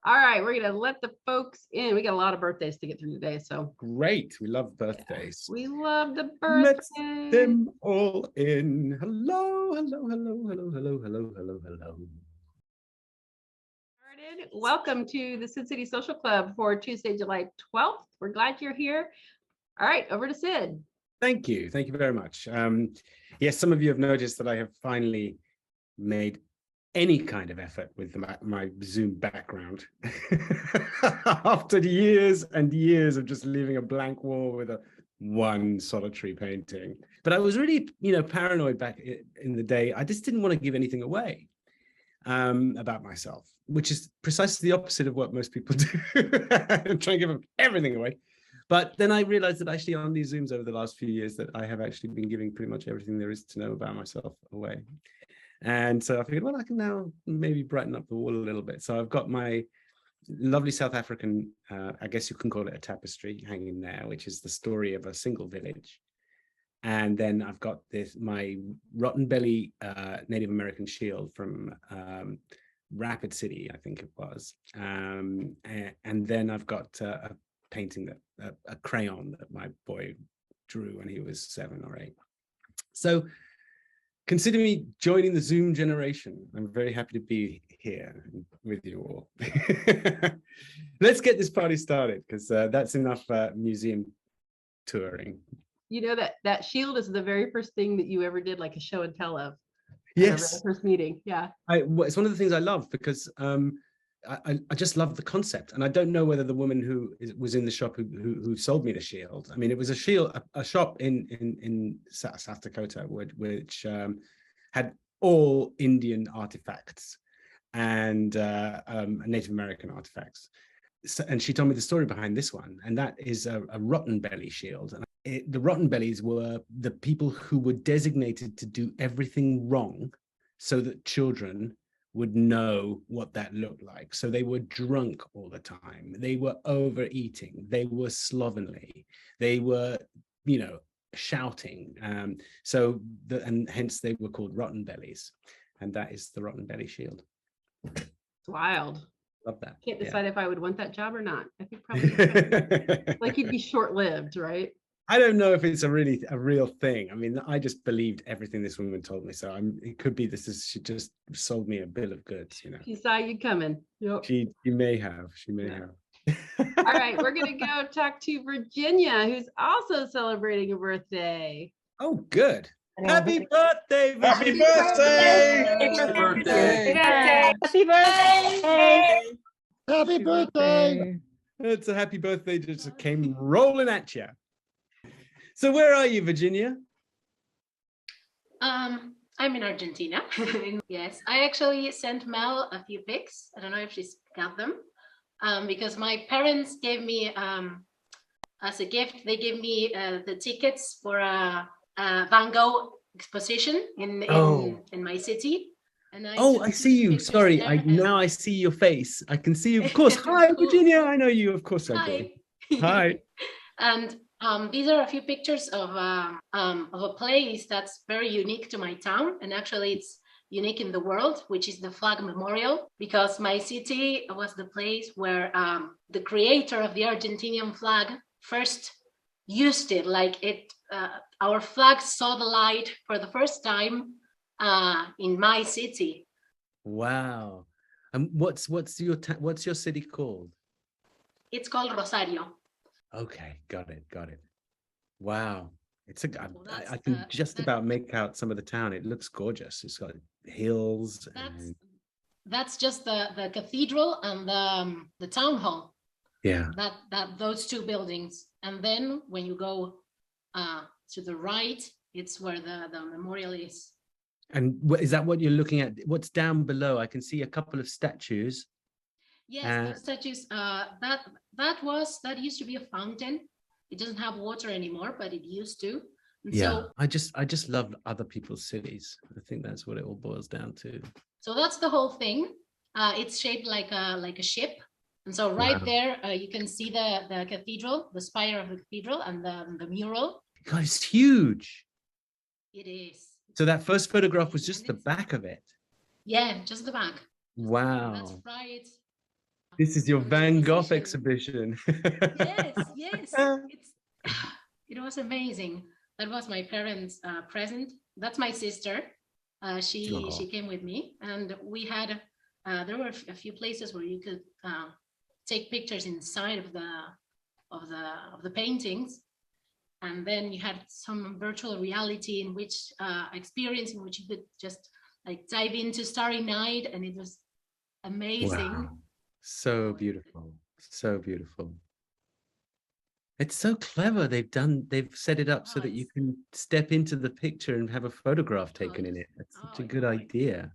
All right, we're gonna let the folks in. We got a lot of birthdays to get through today, so Great. We love birthdays. we love the Let's birthdays. them all in. Hello, hello, hello, hello, hello, hello, hello, hello. Welcome to the Sid City Social Club for Tuesday, July 12th. We're glad you're here. All right, over to Sid. Thank you. Thank you very much. Yes, some of you have noticed that I have finally made any kind of effort with my Zoom background after years and years of just leaving a blank wall with one solitary painting. But I was really, paranoid back in the day. I just didn't want to give anything away about myself, which is precisely the opposite of what most people do. Try and give everything away. But then I realized that actually on these Zooms over the last few years that I have actually been giving pretty much everything there is to know about myself away. And so I figured, well, I can now maybe brighten up the wall a little bit. So I've got my lovely South African, I guess you can call it a tapestry, hanging there, which is the story of a single village. And then I've got my rotten belly Native American shield from Rapid City, I think it was. And then I've got a painting, a crayon that my boy drew when he was 7 or 8. So consider me joining the Zoom generation. I'm very happy to be here with you all. Let's get this party started, because that's enough museum touring. You know that shield is the very first thing that you ever did, like a show and tell of. Yes. First meeting. Yeah. It's one of the things I love, because I just love the concept. And I don't know whether the woman who was in the shop who sold me the shield, I mean, it was a shop in South Dakota, which had all Indian artifacts and Native American artifacts. So, and she told me the story behind this one, and that is a rotten belly shield. And the rotten bellies were the people who were designated to do everything wrong so that children would know what that looked like. So they were drunk all the time. They were overeating. They were slovenly. They were, shouting. And hence they were called rotten bellies. And that is the rotten belly shield. It's wild. Love that. Can't decide if I would want that job or not. I think probably like you'd be short-lived, right? I don't know if it's a real thing. I mean, I just believed everything this woman told me. So it could be she just sold me a bill of goods, She saw you coming. Yep. She may have. All right, we're gonna go talk to Virginia, who's also celebrating a birthday. Oh, good. Happy birthday, Virginia. Happy birthday! Happy birthday! Happy birthday! Happy birthday! It's a happy birthday just came rolling at you. So where are you, Virginia? I'm in Argentina. Yes, I actually sent Mel a few pics. I don't know if she's got them, because my parents gave me, as a gift, they gave me the tickets for a Van Gogh exposition in my city. And I see you. Sorry, now I see your face. I can see you. Of course. Hi, Virginia. I know you. Of course I do. Hi. And these are a few pictures of a place that's very unique to my town, and actually it's unique in the world, which is the Flag Memorial, because my city was the place where the creator of the Argentinian flag first used it. Our flag saw the light for the first time in my city. Wow. And what's your city called? It's called Rosario. Okay, got it. Wow. I can just about make out some of the town. It looks gorgeous. It's got hills. That's just the cathedral and the town hall. Yeah. Those two buildings. And then when you go to the right, it's where the memorial is. And is that what you're looking at? What's down below? I can see a couple of statues. Yes, statues. That used to be a fountain. It doesn't have water anymore, but it used to. And yeah, so, I just love other people's cities. I think that's what it all boils down to. So that's the whole thing. It's shaped like a ship, and so there you can see the cathedral, the spire of the cathedral, and the mural. God, it's huge. It is. So that first photograph was just the back of it. Yeah, just the back. Wow. So that's right This is your on Van Gogh exposition. exhibition. Yes. It was amazing. That was my parents' present. That's my sister. She Aw. came with me, and we had there were a few places where you could take pictures inside of the paintings, and then you had some virtual reality in which experience in which you could just like dive into Starry Night, and it was amazing. Wow. So beautiful. So beautiful. It's so clever. They've set it up so that you can step into the picture and have a photograph taken in it. That's such a good idea.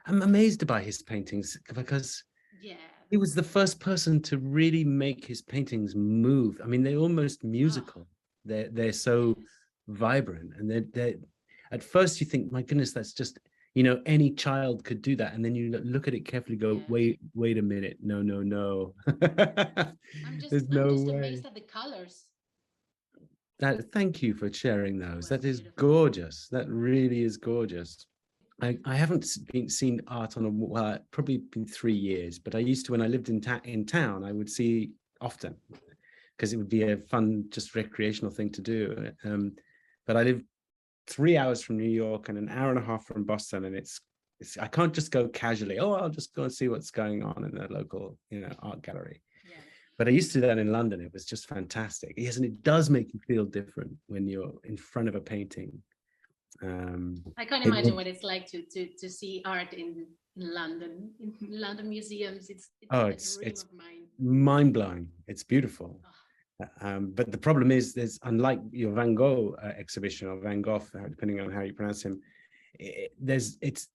I'm amazed by his paintings because he was the first person to really make his paintings move. I mean, they're almost musical. They're so vibrant, and they're at first you think, my goodness, that's just, you know, any child could do that, and then you look at it carefully, go, wait a minute, no. I'm just way. amazed at the colors. Thank you for sharing those. That is gorgeous. That really is gorgeous. I haven't seen art on probably been 3 years, but I used to, when I lived in town, I would see often because it would be a fun, just recreational thing to do. But I live 3 hours from New York and an hour and a half from Boston, and it's I can't just go casually. Oh, I'll just go and see what's going on in the local, art gallery. But I used to do that in London. It was just fantastic. Yes, and it does make you feel different when you're in front of a painting. I can't imagine what it's like to see art in London museums. It's mind blowing. It's beautiful. But the problem is, there's, unlike your Van Gogh exhibition, or Van Gogh, depending on how you pronounce him, it's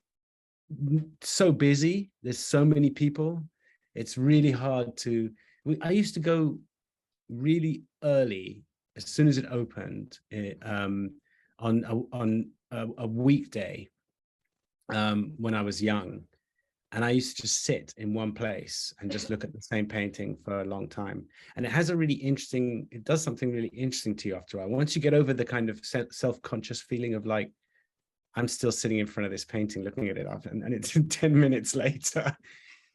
so busy. There's so many people. It's really hard to. I used to go really early, as soon as it opened, on a weekday when I was young, and I used to just sit in one place and just look at the same painting for a long time. And it has a really interesting, it does something really interesting to you after a while. Once you get over the kind of self-conscious feeling of like, I'm still sitting in front of this painting looking at it up, and it's 10 minutes later,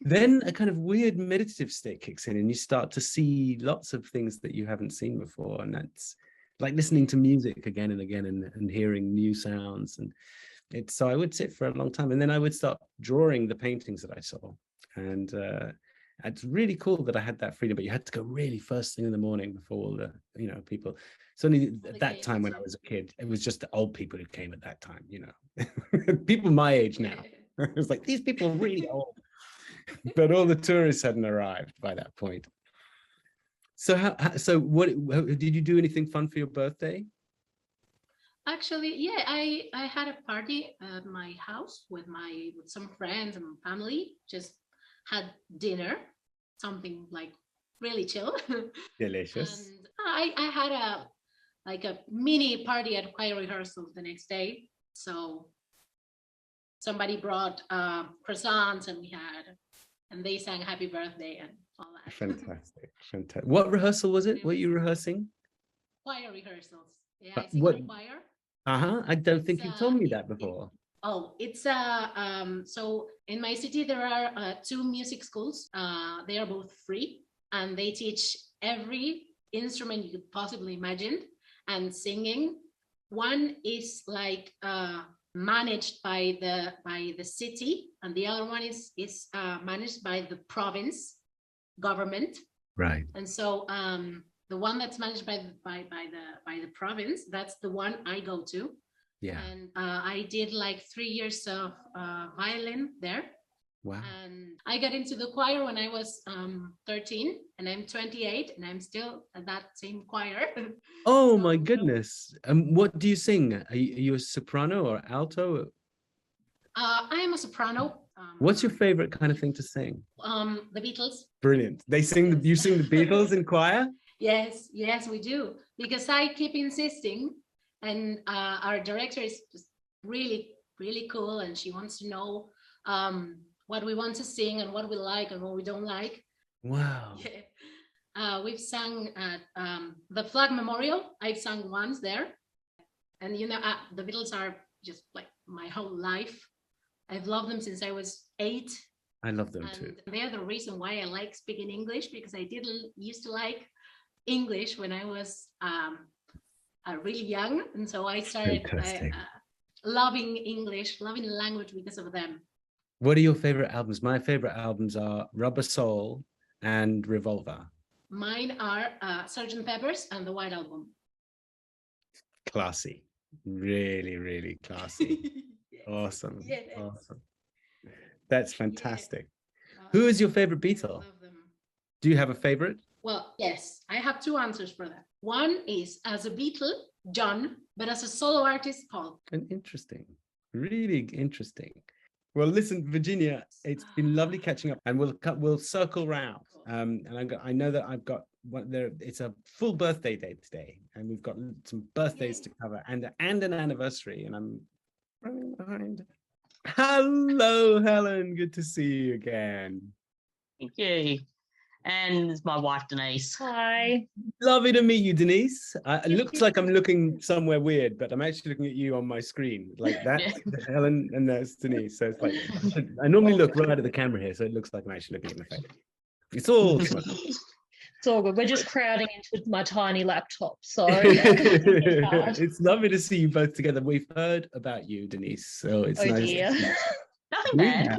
then a kind of weird meditative state kicks in, and you start to see lots of things that you haven't seen before. And that's like listening to music again and again, and hearing new sounds. And so I would sit for a long time, and then I would start drawing the paintings that I saw. And it's really cool that I had that freedom, but you had to go really first thing in the morning before all the, people. It's only at that time when I was a kid, it was just the old people who came at that time, people my age now. It was like, these people are really old. But all the tourists hadn't arrived by that point. So what did you do? Anything fun for your birthday? Actually, I had a party at my house with some friends and family. Just had dinner, something like really chill. Delicious. And I had a mini party at choir rehearsal the next day. So somebody brought croissants, and they sang happy birthday and all that. Fantastic. What rehearsal was it? Were you rehearsing? Choir rehearsals. Yeah, I sing in choir. I don't think you told me that before. It's so in my city there are 2 music schools. They are both free, and they teach every instrument you could possibly imagine, and singing. One is like managed by the city, and the other one is managed by the province government. Right. And so the one that's managed by the province, that's the one I go to. Yeah. And I did like 3 years of violin there. Wow. And I got into the choir when I was 13, and I'm 28, and I'm still at that same choir. Oh, so, my goodness. What do you sing? Are you a soprano or alto? I am a soprano. What's your favorite kind of thing to sing? The Beatles. Brilliant. You sing the Beatles in choir? Yes, we do. Because I keep insisting, and our director is just really, really cool, and she wants to know what we want to sing and what we like and what we don't like. Wow. Yeah. We've sung at the Flag Memorial. I've sung once there. And the Beatles are just like my whole life. I've loved them since I was 8. I love them too. And they're the reason why I like speaking English, because I didn't used to like English when I was really young. And so I started loving English, loving the language because of them. What are your favorite albums? My favorite albums are Rubber Soul and Revolver. Mine are Sgt. Pepper's and the White Album. Classy. Really, really classy. Yes. Awesome. Yes. Awesome. That's fantastic. Yeah. Who is your favorite I Beatle? love them. Do you have a favorite? Well, yes, I have two answers for that. One is as a Beatle, John, but as a solo artist, Paul. And interesting. Really interesting. Well, listen, Virginia, it's been lovely catching up, and we'll circle round. And I know that I've got there. It's a full birthday day today, and we've got some birthdays to cover, and an anniversary. And I'm running behind. Hello, Helen. Good to see you again. Thank you. And it's my wife, Denise. Hi. Lovely to meet you, Denise. It looks like I'm looking somewhere weird, but I'm actually looking at you on my screen like that. Yeah. Helen, and that's Denise. So it's like I normally look right at the camera here, so it looks like I'm actually looking at my face. It's all It's all good. We're just crowding into my tiny laptop. So it's lovely to see you both together. We've heard about you, Denise. So it's oh nice. dear. Nothing bad.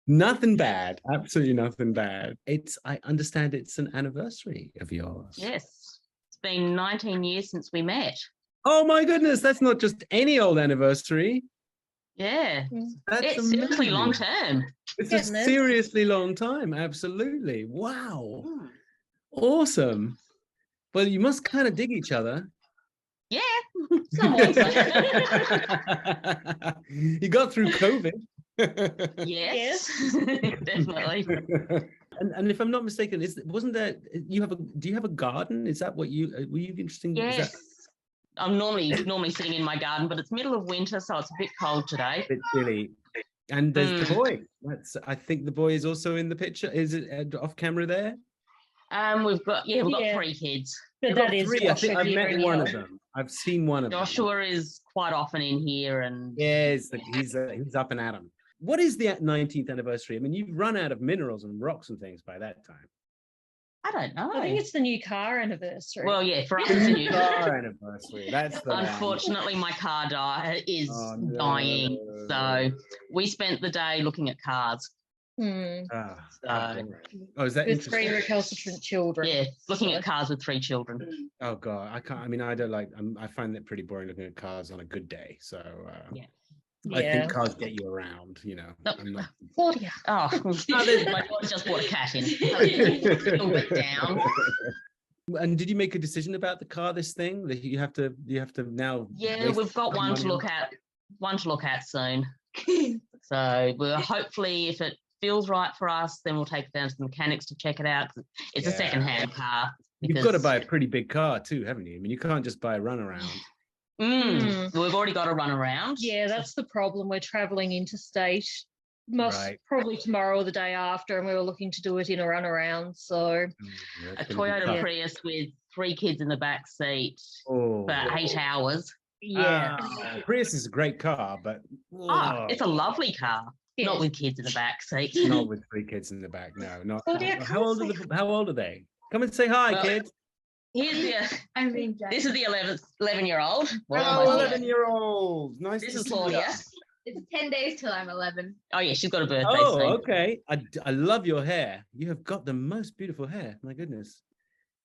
Nothing bad. Absolutely nothing bad. I understand it's an anniversary of yours. Yes. It's been 19 years since we met. Oh my goodness, that's not just any old anniversary. Yeah. That's It's seriously amazing. long term. It's a Goodness. seriously long time. Absolutely. Wow. Awesome. Well, you must kind of dig each other. Yeah. Somewhat. You got through COVID. Yes. Definitely. And if I'm not mistaken, wasn't there? Do you have a garden? Is that what you were you interested in? Yes. I'm normally sitting in my garden, but it's middle of winter, so it's a bit cold today. A bit chilly. And there's the boy. I think the boy is also in the picture. Is it off camera there? We've got three kids. But We've that got is three. I think I've Joshua met here one in of them. I've seen one of them. Joshua is quite often in here, and Yes, he's up and at 'em. What is the 19th anniversary? I mean, you've run out of minerals and rocks and things by that time. I don't know. I think it's the new car anniversary. Well, yeah, for us it's a new. Car anniversary. That's the one. Unfortunately, my car is Oh, no. dying, so we spent the day looking at cars. Ah, So, oh, is that with three interesting? recalcitrant children. yeah, looking at cars with three children. Oh God, I can't. I mean, I don't like. I find it pretty boring looking at cars on a good day. So Yeah. I Yeah. think cars get you around. You know. No. I'm not- Claudia. Oh, my daughter just brought a cat in. A little bit down. And did you make a decision about the car? This thing that you have to now. Yeah, waste we've got one money to on? look at. One to look at soon. So we'll hopefully, if it feels right for us, then we'll take it down to the mechanics to check it out. It's a Yeah. second-hand car. You've got to buy a pretty big car too, haven't you? I mean, you can't just buy a runaround. We've already got to run around. Yeah, that's the problem. We're traveling interstate Right. probably tomorrow or the day after, and we were looking to do it in a runaround. So Yeah, A that's gonna be Toyota tough. Prius with three kids in the back seat Oh, for 8 hours. yeah, Prius is a great car, but Oh, it's a lovely car. Yes. Not with kids in the back seat. not with 3 kids in the back. No, not. Oh, dear, How old are they? Come and say hi, Well, kids. Here's the, this is the 11-year-old. Oh, 11-year-old. Nice This to is see you. Claudia. It's 10 days till I'm 11. Oh yeah, she's got a birthday Oh, soon. okay. I love your hair. You have got the most beautiful hair. My goodness.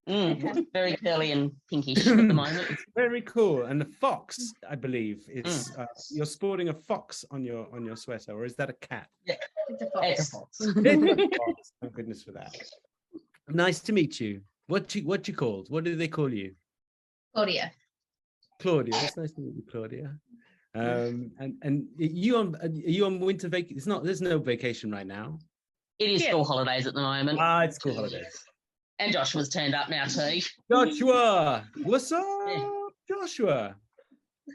Very curly and pinkish at the moment. It's very cool. And the fox, I believe, is you're sporting a fox on your sweater, or is that a cat? It's a fox. It's a fox. Fox. Thank goodness for that. Nice to meet you. What you called? What do they call you? Claudia. Claudia. It's nice to meet you, Claudia. And are you on winter vacation? There's no vacation right now. It is Yeah. school holidays at the moment. It's school holidays. And Joshua's turned up now too. Joshua, what's up, Yeah. Joshua?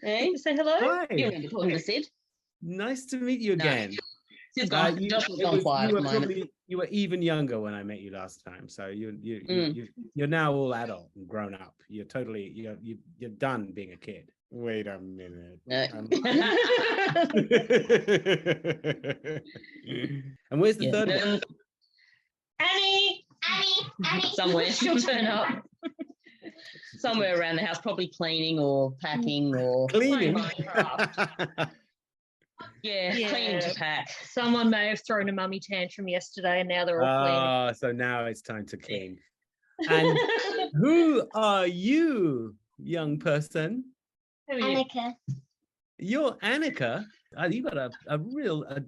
Hey, say hello. Hi. you remember talking to Sid? Nice to meet you No. again. Sid's gone. Joshua's gone quiet at the moment. You were even younger when I met you last time, so you're now all adult and grown up. You're done being a kid. Wait a minute. No. And where's the Yeah. third one? Annie, Somewhere. she'll turn up. Somewhere around the house, probably cleaning or packing or Cleaning. playing Minecraft. Yeah, cleaning to pack. Someone may have thrown a mummy tantrum yesterday, and now they're all Ah, so now it's time to clean. And who are you, young person? cleaning. Annika. You're Annika. You've got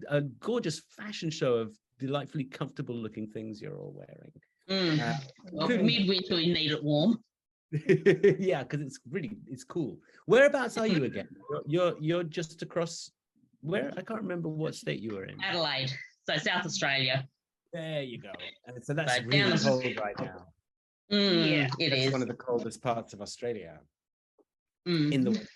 a gorgeous fashion show of delightfully comfortable looking things you're all wearing. Well, including- midwinter, we need it warm. Yeah, because it's cool. Whereabouts are you again? You're just across where? I can't remember what state you were in. Adelaide, so South Australia. There you go. And so that's So really down- cold right now. Yeah. It It's is. one of the coldest parts of Australia Mm. in the winter.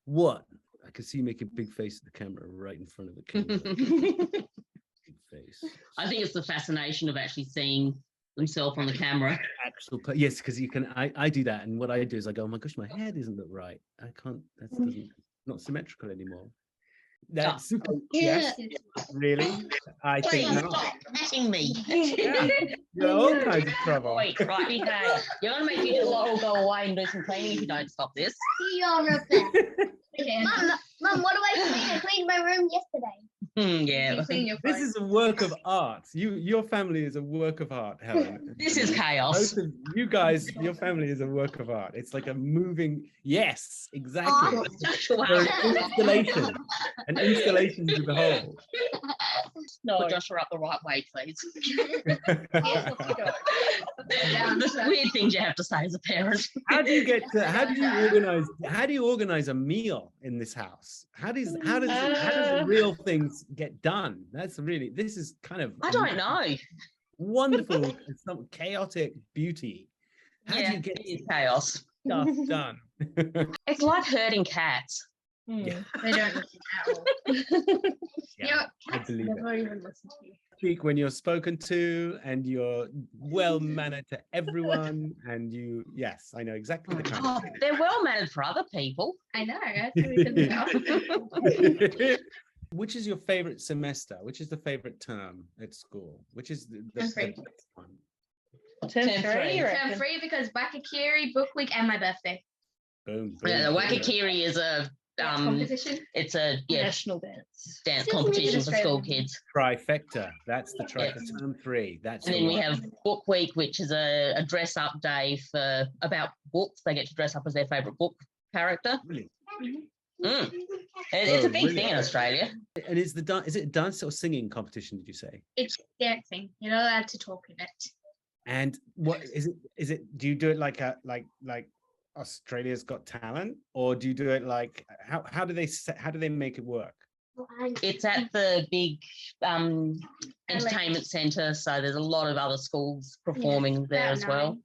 What? I can see you make a big face at the camera right in front of the camera. Big face. I think it's the fascination of actually seeing himself on the camera. Yes, because you can. I do that, and what I do is I go, oh my gosh, my hair doesn't look right. I can't. That doesn't not symmetrical anymore. That's super. Yes, really. I think Please not. stop smashing me. Yeah, you're all kinds of trouble. Wait, right, okay. You're going to make you all go away and do some cleaning if you don't stop this. You're up there. Mum, what do I clean? I cleaned my room yesterday. Yeah. You clean your This phone. is a work of art. Your family is a work of art, Helen. This is chaos. Both of you guys, your family is a work of art. It's like a moving. Yes, exactly. There's an installation to behold. No. Put Joshua up the right way, please. Yes, off you go. The weird things you have to say as a parent. How do you organize a meal in this house? How does the real things get done? This is kind of I don't know. wonderful, some chaotic beauty. How Yeah, do you get it is chaos. stuff done? It's like herding cats. Yeah. They don't listen at all. Yeah, You know, I cats believe it. never even listen to you. Speak when you're spoken to, and you're well mannered to everyone, and yes, I know exactly the kind Oh, of thing. they're well mannered for other people. I know. That's really good. Which is your favorite semester? Which is the favorite term at school? Which is the Term three. best one? Term Term 3, three. you Term reckon? 3 because Wakakiri, book week, and my birthday. Boom. Yeah, the boom, boom. Wakakiri is a Competition. it's a National dance. dance Still competition for school Australian. kids. Trifecta. That's the trifecta. Yes. Term 3. That's And the then we one. have book week, which is a dress up day for about books. They get to dress up as their favorite book character. Really? Mm. It's Oh, a big really? thing in Australia. And is it a dance or singing competition? Did you say? It's dancing. You're not allowed to talk in it. And what is it? Is it? Do you do it like Australia's Got Talent, or do you do it like how do they make it work? It's at the big entertainment centre, so there's a lot of other schools performing there as well.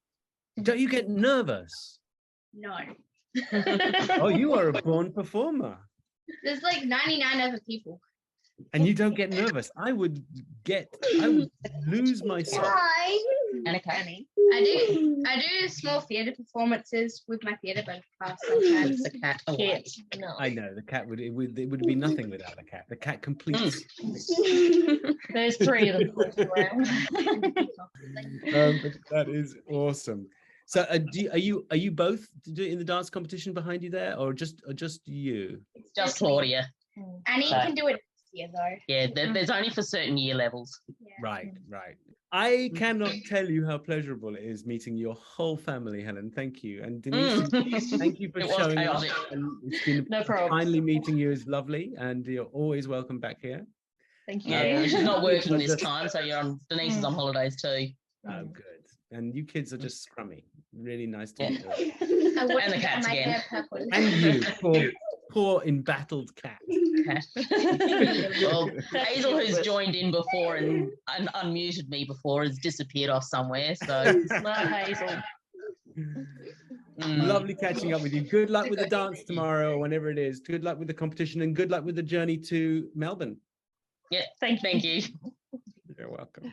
Don't you get nervous? No. Oh, you are a born performer, There's like 99 other people. and you don't get nervous. I would lose myself. And okay. I do small theatre performances with my theatre class sometimes. The cat away. Kids. No. I know the cat it would be nothing without the cat. The cat completes. There's 3 of them floating around. But that is awesome. So, are you both in the dance competition behind you there, or just you? Just Claudia. Annie can do it this year though. Yeah, there's only for certain year levels. Right. I cannot tell you how pleasurable it is meeting your whole family, Helen. Thank you, and Denise. Thank you for It was showing up. chaotic. And it's been No problem. finally meeting you is lovely, and you're always welcome back here. Thank you. Yeah, she's not working this Just- time, so Denise is on holidays too. Oh, good. And you kids are just scrummy. Really nice to Yeah. meet you. I want And the to get cats my again. hair purple. And you, poor embattled cat. Well, Hazel, who's joined in before and unmuted me before, has disappeared off somewhere. So Smart Hazel. Lovely catching up with you. Good luck with the dance tomorrow or whenever it is. Good luck with the competition and good luck with the journey to Melbourne. yeah, Thank thank you. You're welcome.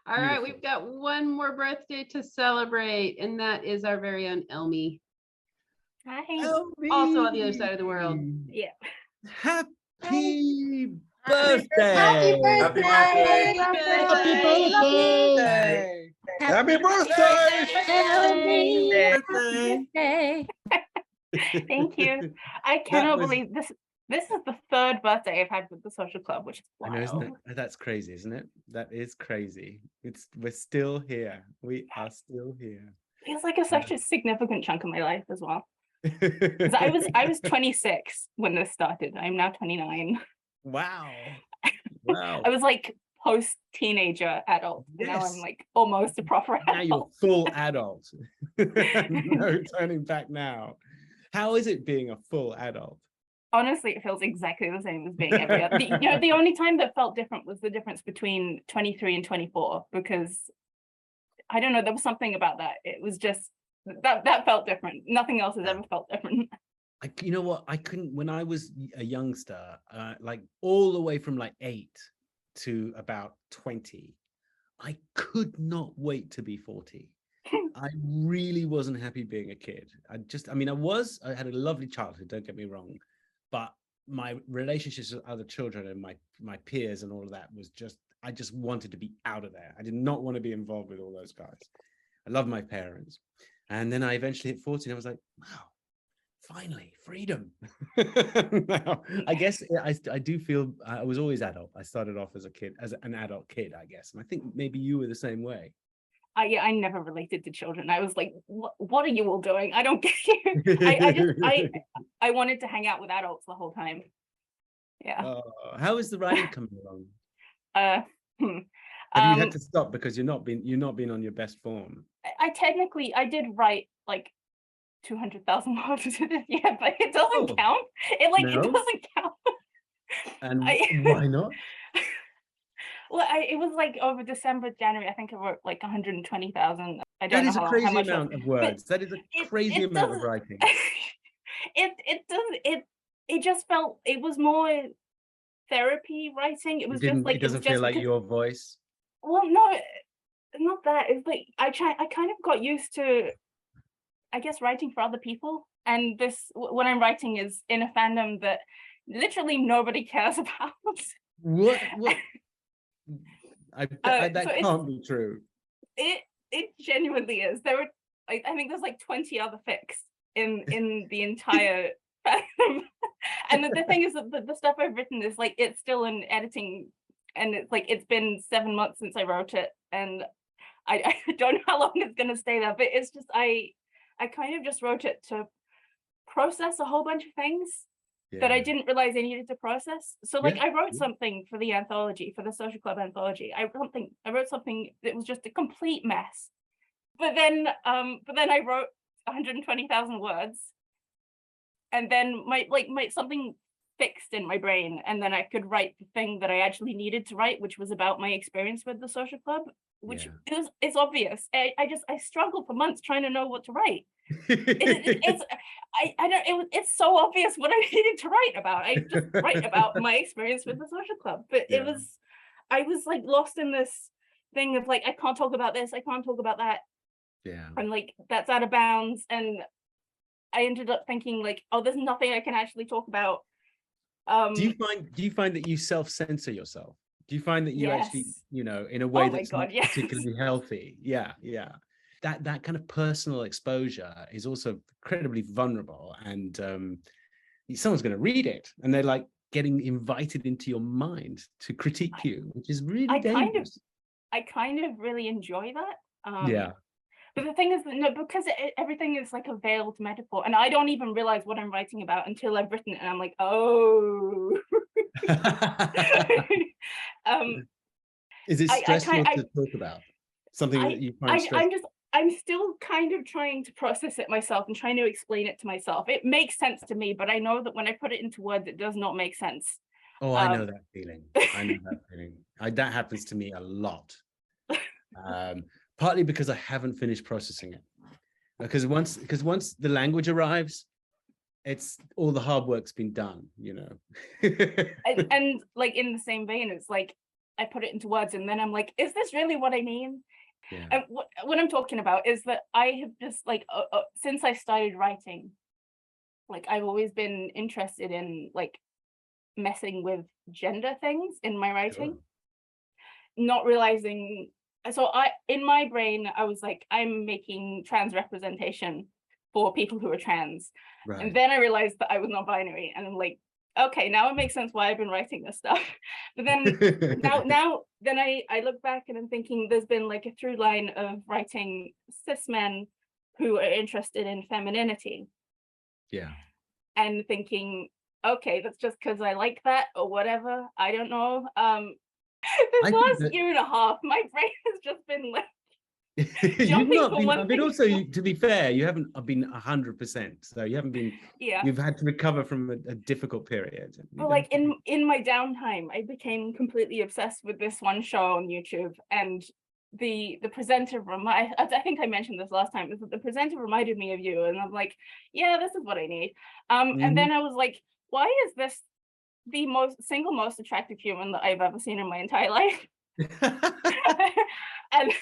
All right, Beautiful. we've got one more birthday to celebrate, and that is our very own Elmi. Hi. Elvie. Also on the other side of the world. Yeah. Happy birthday. Happy birthday. Happy Happy birthday. birthday. Happy birthday. Birthday. Thank you. I cannot believe this. This is the third birthday I've had with the social club, which is I know, wild. isn't it? That's crazy, isn't it? That is crazy. We're still here. We are still here. Feels like such a significant chunk of my life as well. 'Cause I was 26 when this started. I'm now 29. Wow. Wow. I was like post-teenager adult. And now I'm Yes. like almost a proper Now you're adult. full adult. No turning back now. How is it being a full adult? Honestly, it feels exactly the same as being every other. The only time that felt different was the difference between 23 and 24, because I don't know, there was something about that. It was just that felt different. Nothing else has ever felt different. You know what? I couldn't, when I was a youngster, like all the way from like 8 to about 20, I could not wait to be 40. I really wasn't happy being a kid. I had a lovely childhood, don't get me wrong, but my relationships with other children and my peers and all of that was just, I just wanted to be out of there. I did not want to be involved with all those guys. I love my parents. And then I eventually hit 40 and I was like, wow, finally, freedom. Now, I guess I do feel I was always adult. I started off as an adult kid, I guess. And I think maybe you were the same way. I never related to children. I was like, what are you all doing? I don't get you. I wanted to hang out with adults the whole time. Yeah. How is the writing coming along? Have Have you had to stop because you're not been on your best form? I did write like 200,000 words this year, but it doesn't count. It doesn't count. And why not? Well, it was like over December, January, I think I wrote like 120,000. I don't know That is a crazy amount of words. That is a crazy amount of writing. It just felt, it was more therapy writing. It was just like, it doesn't feel like your voice. Well, no, not that. It's like I kind of got used to, I guess, writing for other people. And what I'm writing is in a fandom that literally nobody cares about. What? That so can't be true. It genuinely is. There were, I think there's like 20 other fics in the entire fandom. And the thing is that the stuff I've written is like, it's still in editing, and it's like, it's been 7 months since I wrote it, and I don't know how long it's gonna stay there, but it's just, I kind of just wrote it to process a whole bunch of things that I didn't realize I needed to process. So like I wrote something for the anthology, for the social club anthology. I wrote something that was just a complete mess. But then I wrote 120,000 words, and then my something fixed in my brain, and then I could write the thing that I actually needed to write, which was about my experience with the social club, which is obvious. I struggled for months trying to know what to write. It's so obvious what I needed to write about. I just write about my experience with the social club, but I was like lost in this thing of like, I can't talk about this, I can't talk about that. And like, that's out of bounds. And I ended up thinking like, oh, there's nothing I can actually talk about. Do you find that you self-censor yourself? Do you find that you actually, in a way that's not particularly healthy? Yeah. That kind of personal exposure is also incredibly vulnerable, and someone's going to read it, and they're like getting invited into your mind to critique you, which is really dangerous. I kind of really enjoy that. But the thing is that, no, because everything is like a veiled metaphor, and I don't even realize what I'm writing about until I've written it, and I'm like, oh. Is it stressful to talk about? Something that you find stressful? I'm still kind of trying to process it myself and trying to explain it to myself. It makes sense to me, but I know that when I put it into words, it does not make sense. Oh, I know that feeling. That happens to me a lot. Partly because I haven't finished processing it. Because once the language arrives, it's all the hard work's been done, and like in the same vein, it's like I put it into words, and then I'm like, is this really what I mean? And what I'm talking about is that I have just like since I started writing, like I've always been interested in like messing with gender things in my writing, not realizing. So in my brain, I was like, I'm making trans representation for people who are trans. Right. And then I realized that I was non-binary, and I'm like, okay, now it makes sense why I've been writing this stuff. But then then I look back and I'm thinking there's been like a through line of writing cis men who are interested in femininity. Yeah. And thinking, okay, that's just because I like that or whatever. I don't know. This last year and a half, my brain has just been like You've not from been, one but thing also, to to be fair, you haven't been 100%. So you haven't been, yeah. you've had to recover from a difficult period. But like in my downtime, I became completely obsessed with this one show on YouTube, and the presenter I think I mentioned this last time, is that the presenter reminded me of you, and I'm like, yeah, this is what I need. And then I was like, why is this the single most attractive human that I've ever seen in my entire life? and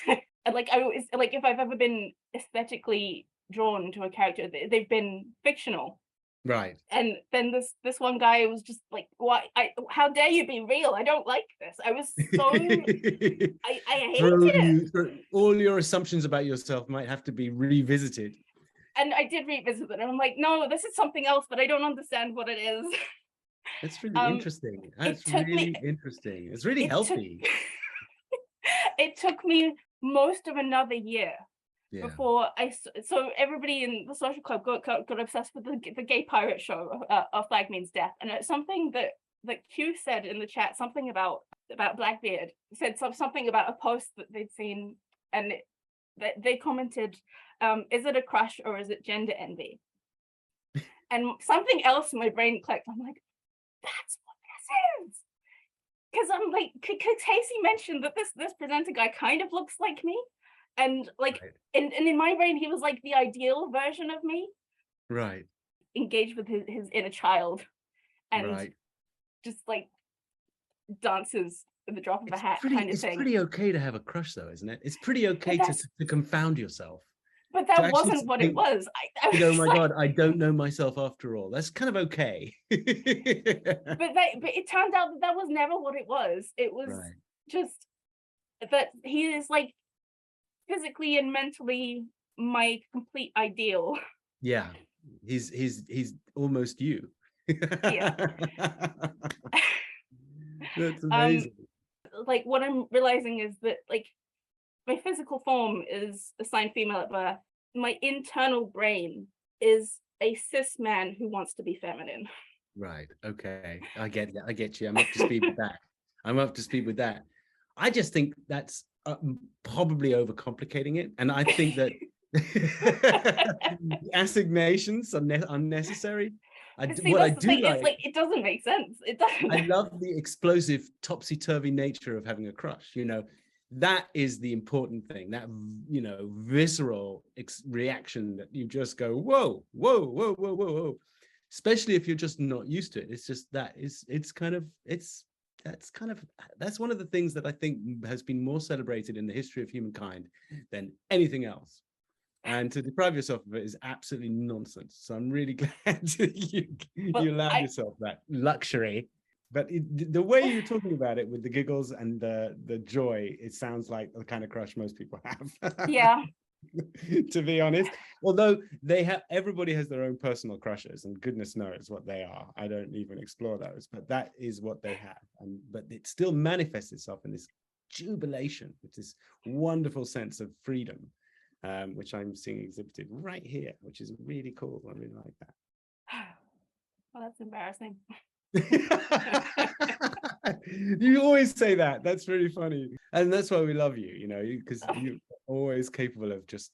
like I always, like, if I've ever been aesthetically drawn to a character, they've been fictional. Right. And then this one guy was just like, why? How dare you be real? I don't like this. I was so I hated it. All your assumptions about yourself might have to be revisited. And I did revisit it, and I'm like, no, this is something else, but I don't understand what it is. It's really interesting. That's really interesting. It's really healthy. It took me most of another year before so everybody in the social club got obsessed with the gay pirate show, A Flag Means Death, and it's something that Q said in the chat, something about Blackbeard, said something about a post that they'd seen, and they commented, is it a crush or is it gender envy? And something else in my brain clicked. I'm like, that's what this is. Because I'm like, Casey mentioned that this presenter guy kind of looks like me, and like, and in my brain he was like the ideal version of me, right? Engaged with his inner child, and just like dances at the drop of a hat, kind of thing. It's pretty okay to have a crush, though, isn't it? It's pretty okay to confound yourself. But that wasn't what it was. I was oh my God, I don't know myself after all. That's kind of okay. but it turned out that was never what it was. It was just that he is like physically and mentally my complete ideal. Yeah, he's almost you. Yeah. That's amazing. Like, what I'm realizing is that like my physical form is assigned female at birth. My internal brain is a cis man who wants to be feminine. Right. Okay. I get you. I'm up to speed with that. I just think that's probably overcomplicating it. And I think that assignations are unnecessary. It doesn't make sense. It doesn't. I love the explosive, topsy-turvy nature of having a crush. That is the important thing, that, visceral reaction that you just go, whoa, whoa, whoa, whoa, whoa, whoa. Especially if you're just not used to it. It's just that's one of the things that I think has been more celebrated in the history of humankind than anything else. And to deprive yourself of it is absolutely nonsense. So I'm really glad you allowed yourself that luxury. But the way you're talking about it with the giggles and the joy, it sounds like the kind of crush most people have. Yeah. To be honest, although everybody has their own personal crushes, and goodness knows what they are. I don't even explore those, but that is what they have. But it still manifests itself in this jubilation, with this wonderful sense of freedom, which I'm seeing exhibited right here, which is really cool. I really like that. Well, that's embarrassing. You always say that. That's really funny, and that's why we love you, because you're always capable of just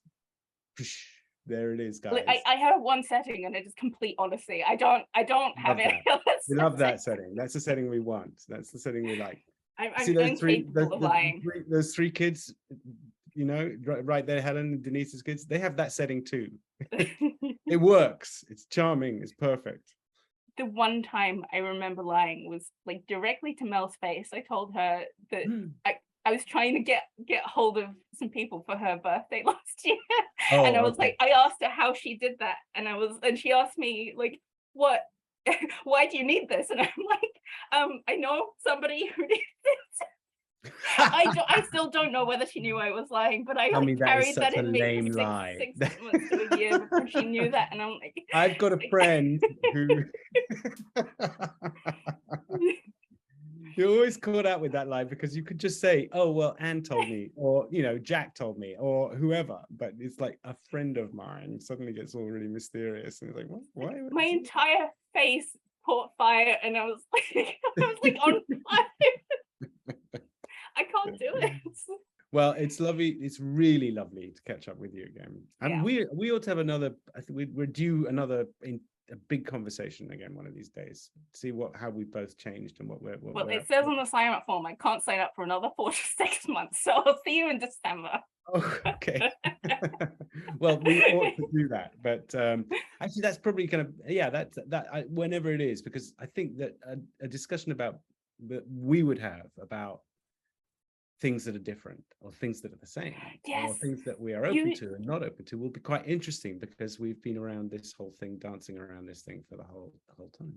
there it is, guys. I have one setting, and it is complete honesty. I don't have any other. We love that setting. That's the setting we want. That's the setting we like. See those those three kids, right there, Helen and Denise's kids, they have that setting too. It works. It's charming. It's perfect. The one time I remember lying was like directly to Mel's face. I told her that I was trying to get hold of some people for her birthday last year. Oh, And I was okay. like, I asked her how she did that. And she asked me like, what, why do you need this? And I'm like, I know somebody who needs it. I still don't know whether she knew I was lying, but I Tell me like, that is carried such that a in me lame for lie. 6 months to a year before she knew that. And I'm like, I've got a friend who you're always caught out with that lie, because you could just say, oh, well, Anne told me, or, you know, Jack told me, or whoever, but it's like a friend of mine suddenly gets all really mysterious. And it's like, what? Why? my entire face caught fire, and I was like, on fire. I can't do it. Well, it's lovely. It's really lovely to catch up with you again. And we ought to have another, I think we're due another a big conversation again one of these days. See how we both changed and what we're Well, it says on the sign up form I can't sign up for another 4 to 6 months, so I'll see you in December. Oh, okay. Well, we ought to do that, but actually that's probably kind of whenever it is, because I think that a discussion about that we would have about things that are different, or things that are the same, or things that we are open to and not open to, will be quite interesting, because we've been around this whole thing, dancing around this thing for the whole time.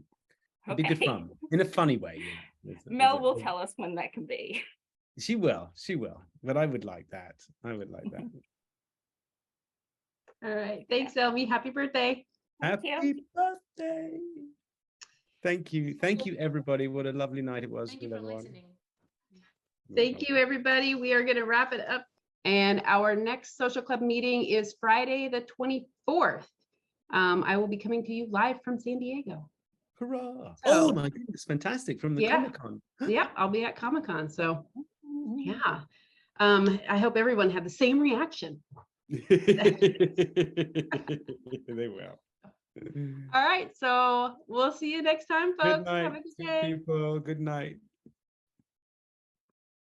It'll be good fun in a funny way. You know. Mel will tell us when that can be. She will, but I would like that. All right, thanks, Elvie. Happy birthday. Happy birthday. Thank you everybody. What a lovely night it was. Thank you for listening. Thank you, everybody. We are going to wrap it up. And our next social club meeting is Friday, the 24th. I will be coming to you live from San Diego. Hurrah. Oh my goodness, fantastic. From the Comic-Con. Yeah, I'll be at Comic-Con. So yeah. I hope everyone had the same reaction. They will. All right. So we'll see you next time, folks. Good night, Have a good day. people. Good night.